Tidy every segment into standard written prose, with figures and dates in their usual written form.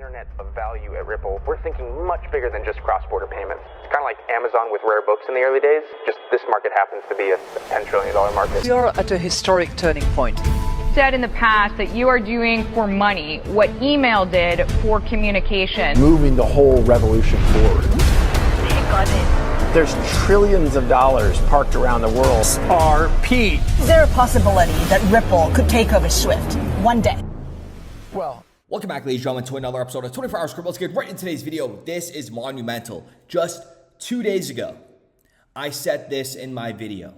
internet of value at Ripple, we're thinking much bigger than just cross-border payments. It's kind of like Amazon with rare books in the early days, just this market happens to be a $10 trillion market. We are at a historic turning point. Said in the past that you are doing for money what email did for communication. Moving the whole revolution forward. Take on it. There's trillions of dollars parked around the world. XRP. Is there a possibility that Ripple could take over Swift one day? Well, welcome back, ladies and gentlemen, to another episode of 24 Hours Crypto. Let's get right into today's video. This is monumental. Just 2 days ago, I said this in my video.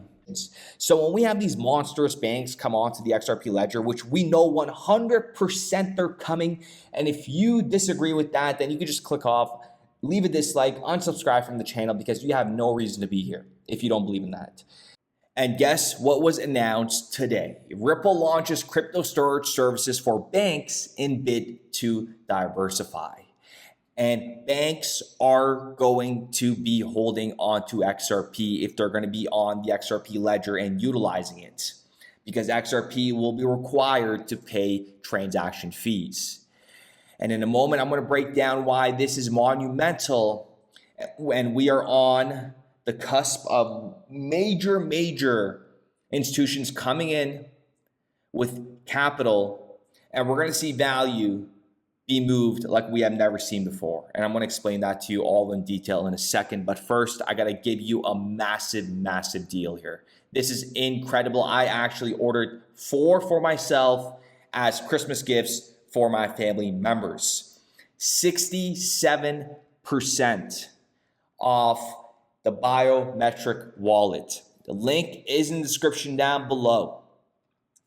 So when we have these monstrous banks come onto the XRP ledger, which we know 100% they're coming, and if you disagree with that, then you can just click off, leave a dislike, unsubscribe from the channel, because you have no reason to be here if you don't believe in that. And guess what was announced today? Ripple launches crypto storage services for banks in bid to diversify. And banks are going to be holding on to XRP if they're going to be on the XRP ledger and utilizing it, because XRP will be required to pay transaction fees. And in a moment, I'm going to break down why this is monumental when we are on the cusp of major institutions coming in with capital, and we're going to see value be moved like we have never seen before. And I'm going to explain that to you all in detail in a second. But first, I got to give you a massive deal here. This is incredible. I actually ordered 4 for myself as Christmas gifts for my family members. 67% off the biometric wallet. The link is in the description down below.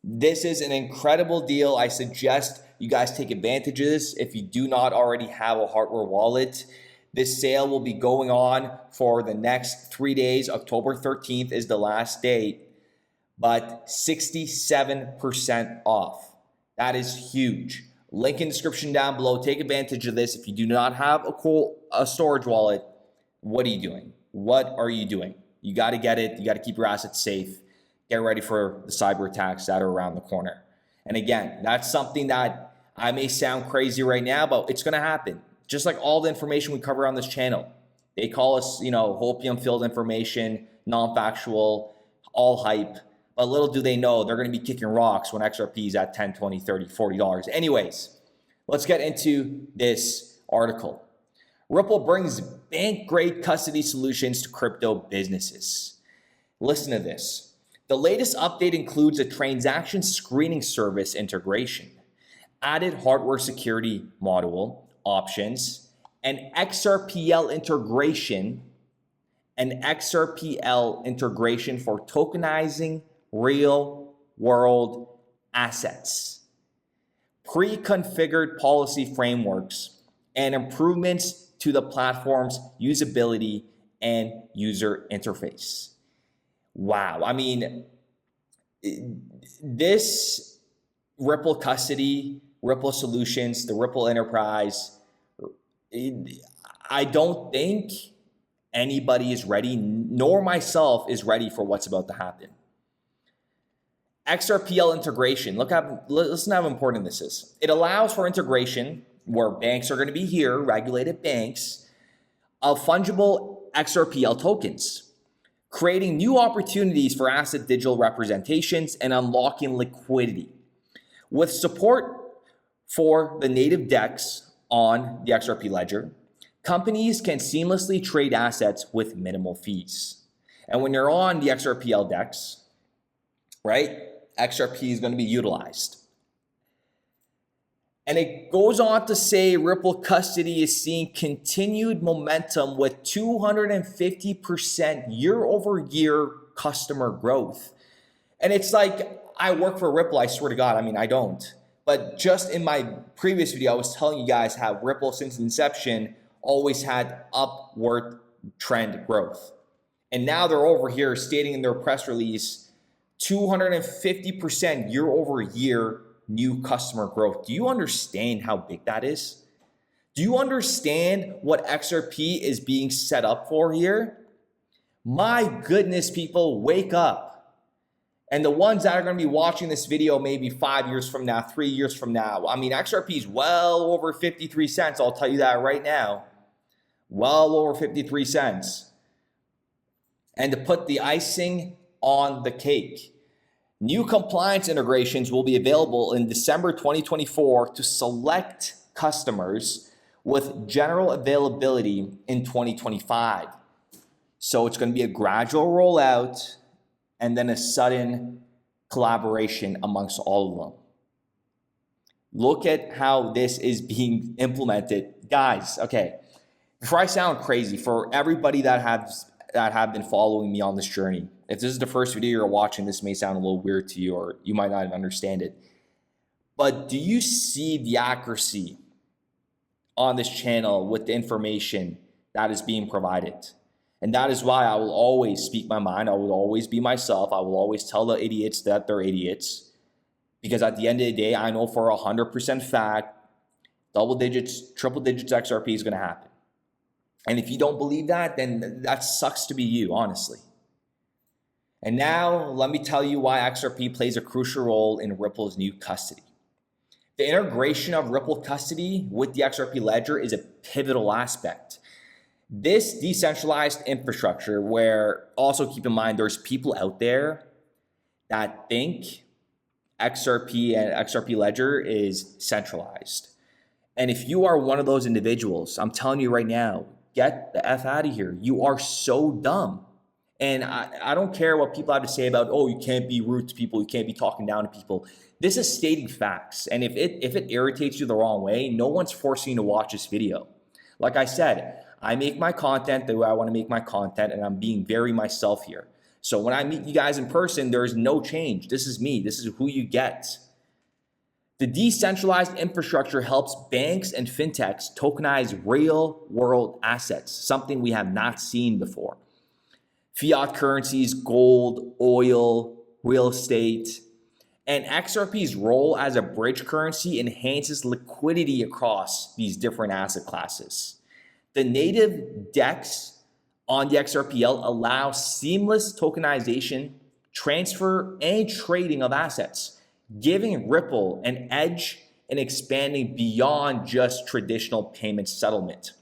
This is an incredible deal. I suggest you guys take advantage of this if you do not already have a hardware wallet. This sale will be going on for the next 3 days. October 13th is the last date, but 67% off. That is huge. Link in the description down below. Take advantage of this. If you do not have a storage wallet, what are you doing? What are you doing? You got to get it. You got to keep your assets safe. Get ready for the cyber attacks that are around the corner. And again, that's something that I may sound crazy right now, but it's going to happen. Just like all the information we cover on this channel. They call us, hopium-filled information, non-factual, all hype. But little do they know, they're going to be kicking rocks when XRP is at $10, $20, $30, $40. Anyways, let's get into this article. Ripple brings bank-grade custody solutions to crypto businesses. Listen to this. The latest update includes a transaction screening service integration, added hardware security module options, an XRPL integration, for tokenizing real-world assets, pre-configured policy frameworks, and improvements to the platform's usability and user interface. Wow. I mean, this Ripple custody, Ripple solutions, the Ripple enterprise, I don't think anybody is ready, nor myself is ready for what's about to happen. XRPL integration. Listen to how important this is. It allows for integration where banks are going to be here, regulated banks, of fungible XRPL tokens, creating new opportunities for asset digital representations and unlocking liquidity. With support for the native DEX on the XRP ledger, companies can seamlessly trade assets with minimal fees. And when you're on the XRPL DEX, right, XRP is going to be utilized. And it goes on to say Ripple custody is seeing continued momentum with 250% year-over-year customer growth. And it's like, I work for Ripple, I swear to God, I mean, I don't. But just in my previous video, I was telling you guys how Ripple since inception always had upward trend growth. And now they're over here stating in their press release, 250% year-over-year new customer growth. Do you understand how big that is? Do you understand what XRP is being set up for here? My goodness, people, wake up. And the ones that are going to be watching this video maybe 5 years from now, 3 years from now, I mean, XRP is well over 53 cents. I'll tell you that right now. Well over 53 cents. And to put the icing on the cake, new compliance integrations will be available in December 2024 to select customers with general availability in 2025. So it's going to be a gradual rollout and then a sudden collaboration amongst all of them. Look at how this is being implemented. Guys, okay, before I sound crazy, for everybody that have been following me on this journey, if this is the first video you're watching, this may sound a little weird to you or you might not even understand it. But do you see the accuracy on this channel with the information that is being provided? And that is why I will always speak my mind. I will always be myself. I will always tell the idiots that they're idiots. Because at the end of the day, I know for 100% fact, double digits, triple digits XRP is going to happen. And if you don't believe that, then that sucks to be you, honestly. And now let me tell you why XRP plays a crucial role in Ripple's new custody. The integration of Ripple custody with the XRP ledger is a pivotal aspect. This decentralized infrastructure, where also keep in mind there's people out there that think XRP and XRP ledger is centralized. And if you are one of those individuals, I'm telling you right now, get the F out of here. You are so dumb. And I don't care what people have to say about, oh, you can't be rude to people, you can't be talking down to people. This is stating facts. And if it irritates you the wrong way, no one's forcing you to watch this video. Like I said, I make my content the way I want to make my content, and I'm being very myself here. So when I meet you guys in person, there's no change. This is me. This is who you get. The decentralized infrastructure helps banks and fintechs tokenize real-world assets, something we have not seen before. Fiat currencies, gold, oil, real estate, and XRP's role as a bridge currency enhances liquidity across these different asset classes. The native DEX on the XRPL allow seamless tokenization, transfer, and trading of assets, giving Ripple an edge in expanding beyond just traditional payment settlement.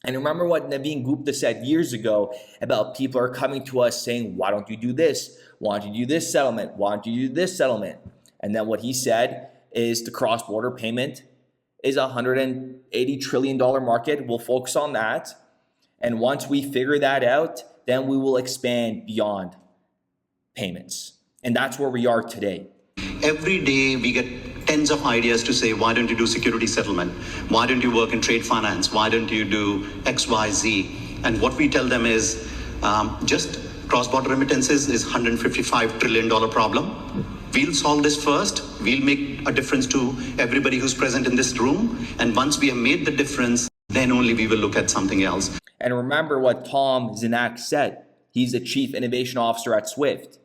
And remember what Naveen Gupta said years ago about people are coming to us saying, why don't you do this? Why don't you do this settlement? Why don't you do this settlement? And then what he said is the cross-border payment is a $180 trillion market. We'll focus on that. And once we figure that out, then we will expand beyond payments. And that's where we are today. Every day we get tens of ideas to say, why don't you do security settlement? Why don't you work in trade finance? Why don't you do X, Y, Z? And what we tell them is just cross-border remittances is $155 trillion problem. We'll solve this first. We'll make a difference to everybody who's present in this room. And once we have made the difference, then only we will look at something else. And remember what Tom Zinak said. He's the Chief Innovation Officer at Swift.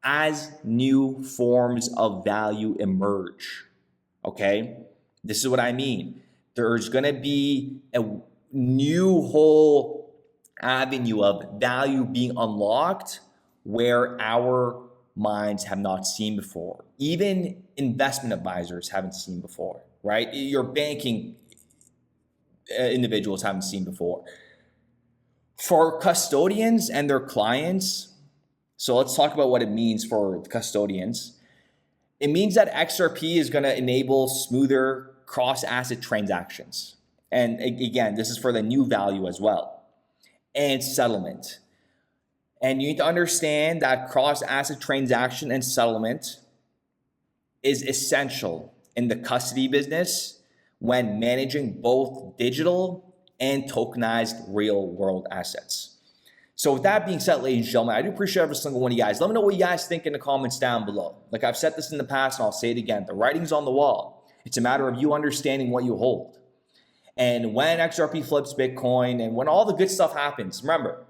As new forms of value emerge, okay? This is what I mean. There's going to be a new whole avenue of value being unlocked where our minds have not seen before. Even investment advisors haven't seen before, right? Your banking individuals haven't seen before. For custodians and their clients, so let's talk about what it means for the custodians. It means that XRP is going to enable smoother cross-asset transactions. And again, this is for the new value as well. And settlement. And you need to understand that cross-asset transaction and settlement is essential in the custody business when managing both digital and tokenized real-world assets. So with that being said, ladies and gentlemen, I do appreciate every single one of you guys. Let me know what you guys think in the comments down below. Like I've said this in the past, and I'll say it again. The writing's on the wall. It's a matter of you understanding what you hold. And when XRP flips Bitcoin and when all the good stuff happens, remember,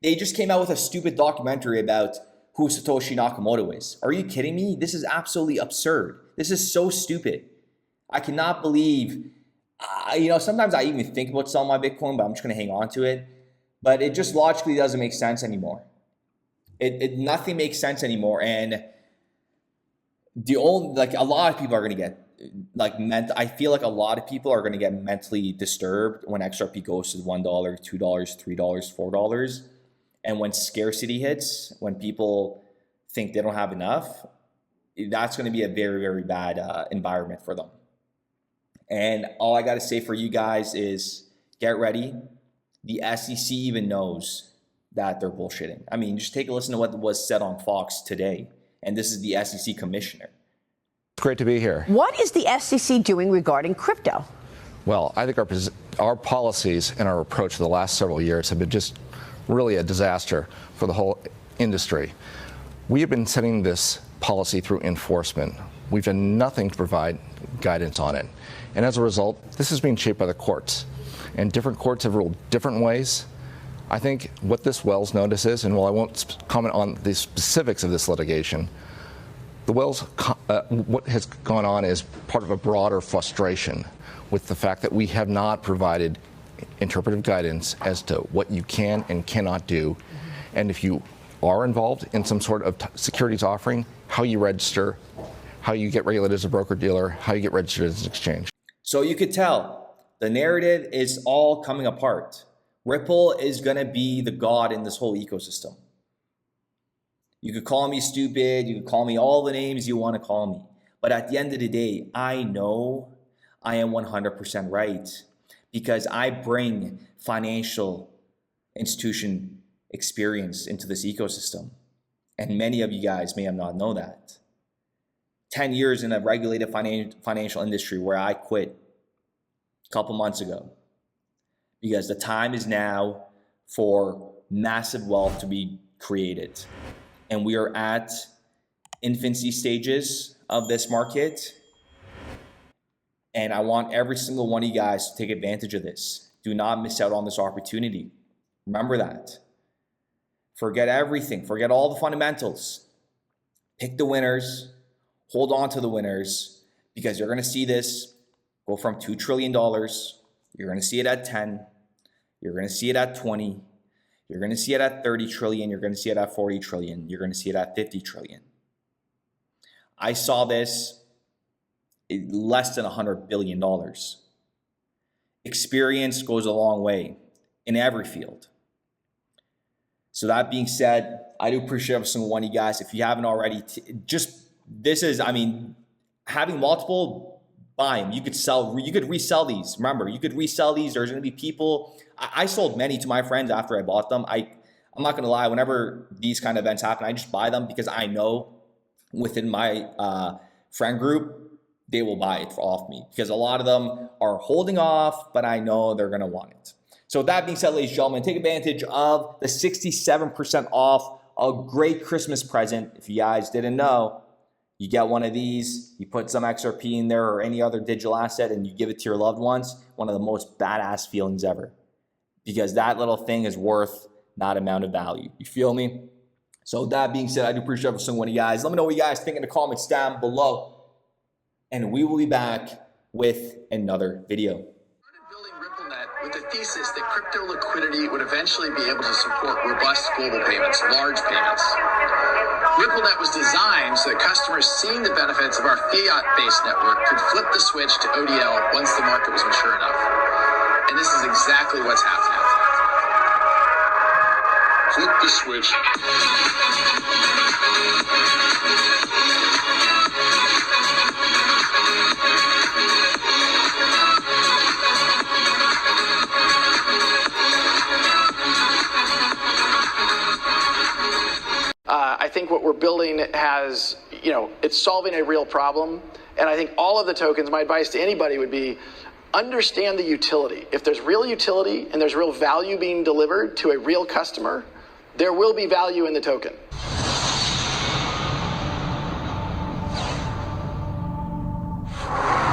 they just came out with a stupid documentary about who Satoshi Nakamoto is. Are you kidding me? This is absolutely absurd. This is so stupid. I cannot believe, sometimes I even think about selling my Bitcoin, but I'm just going to hang on to it. But it just logically doesn't make sense anymore. Nothing makes sense anymore. And the only, like, a lot of people are going to get I feel like a lot of people are going to get mentally disturbed when XRP goes to $1, $2, $3, $4. And when scarcity hits, when people think they don't have enough, that's going to be a very, very bad environment for them. And all I got to say for you guys is get ready. The SEC even knows that they're bullshitting. I mean, just take a listen to what was said on Fox today. And this is the SEC commissioner. It's great to be here. What is the SEC doing regarding crypto? Well, I think our policies and our approach for the last several years have been just really a disaster for the whole industry. We have been setting this policy through enforcement. We've done nothing to provide guidance on it. And as a result, this is being shaped by the courts. And different courts have ruled different ways. I think what this Wells notice is, and while I won't comment on the specifics of this litigation, the Wells, what has gone on is part of a broader frustration with the fact that we have not provided interpretive guidance as to what you can and cannot do. And if you are involved in some sort of securities offering, how you register, how you get regulated as a broker-dealer, how you get registered as an exchange. So you could tell the narrative is all coming apart. Ripple is going to be the god in this whole ecosystem. You could call me stupid. You could call me all the names you want to call me. But at the end of the day, I know I am 100% right because I bring financial institution experience into this ecosystem. And many of you guys may have not known that. 10 years in a regulated financial industry where I quit a couple months ago because the time is now for massive wealth to be created. And we are at infancy stages of this market. And I want every single one of you guys to take advantage of this. Do not miss out on this opportunity. Remember that. Forget everything. Forget all the fundamentals. Pick the winners. Hold on to the winners because you're going to see this go from $2 trillion. You're going to see it at 10. You're going to see it at 20. You're going to see it at 30 trillion. You're going to see it at 40 trillion. You're going to see it at 50 trillion. I saw this less than $100 billion. Experience goes a long way in every field. So that being said, I do appreciate every single one of you guys. If you haven't already, having multiple, buy them. You could resell these. Remember, you could resell these. There's going to be people. I sold many to my friends after I bought them. I'm not going to lie. Whenever these kind of events happen, I just buy them because I know within my friend group, they will buy it off me because a lot of them are holding off, but I know they're going to want it. So with that being said, ladies and gentlemen, take advantage of the 67% off, a great Christmas present. If you guys didn't know, you get one of these, you put some XRP in there or any other digital asset and you give it to your loved ones. One of the most badass feelings ever because that little thing is worth that amount of value. You feel me? So with that being said, I do appreciate every single one of you guys. Let me know what you guys think in the comments down below. And we will be back with another video. Building RippleNet with the thesis that crypto liquidity would eventually be able to support robust global payments, large payments. RippleNet was designed so that customers seeing the benefits of our fiat-based network could flip the switch to ODL once the market was mature enough. And this is exactly what's happening. Flip the switch. I think what we're building has, it's solving a real problem. And I think all of the tokens, my advice to anybody would be, understand the utility. If there's real utility and there's real value being delivered to a real customer, there will be value in the token.